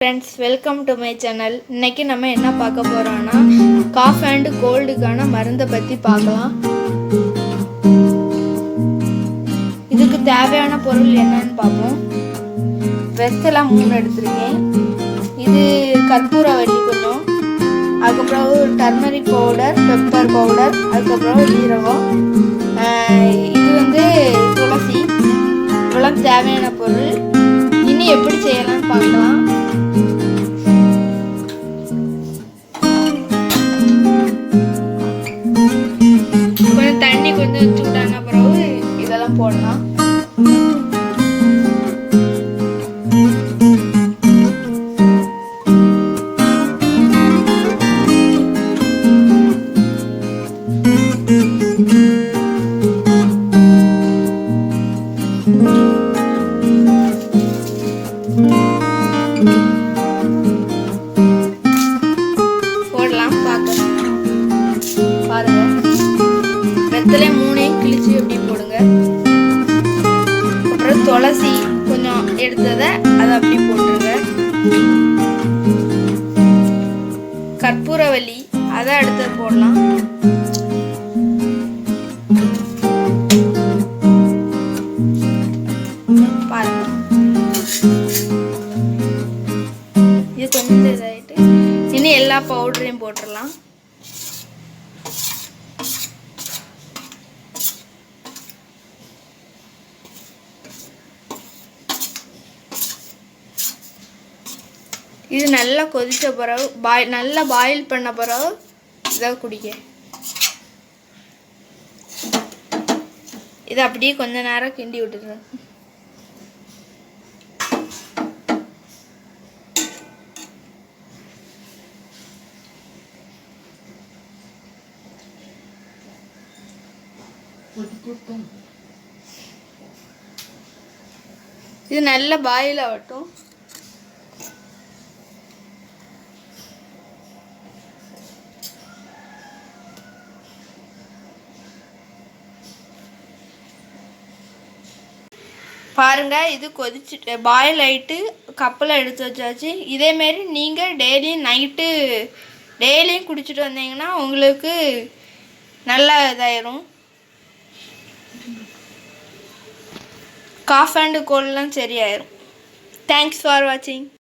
Friends, welcome to my channel. இன்றைக்கி நம்ம என்ன பார்க்க போகிறோன்னா காஃப் அண்ட் கோல்டுக்கான மருந்தை பற்றி பார்க்கலாம். இதுக்கு தேவையான பொருள் என்னன்னு பார்ப்போம். வெத்தலை 3 எடுத்துருக்கேன். இது கற்பூரவள்ளி கொஞ்சம், அதுக்கப்புறம் டர்மரிக் பவுடர், பெப்பர் பவுடர், அதுக்கப்புறம் ஜீரகம், இது துளசி. இவ்வளோ தேவையான பொருள். இனி எப்படி செய்யலாம்னு பார்க்கலாம். கொஞ்சம் சூடான பிறகு இதெல்லாம் போடலாம். பாருங்க, வெத்தலை 3 கிழிச்சு எப்படி போடுங்க. அப்புறம் துளசி கொஞ்சம் எடுத்ததை அதை அப்படி போட்டுருங்க. கற்பூரவள்ளி அதை அடுத்தது போடலாம். பாருங்க, இது கொஞ்சம் இதாயிட்டு இனி எல்லா பவுடரையும் போட்டுடலாம். இது நல்லா கொதித்த பிறகு நல்லா பாயில் பண்ண பிறகு இதை குடிக்க. இதை அப்படியே கொஞ்ச நேரம் கிண்டி விட்டுருங்க. இது நல்லா பாயில் ஆகட்டும். பாருங்க, இது கொதிச்சுட்டு பாயில் ஆகிட்டு கப்பில் எடுத்து வச்சாச்சு. இதேமாரி நீங்கள் டெய்லியும் குடிச்சிட்டு வந்தீங்கன்னா உங்களுக்கு நல்லா இதாயிரும். காஃப் அண்ட் கோல்ட்லாம் சரியாயிரும். தேங்க்ஸ் ஃபார் வாட்சிங்.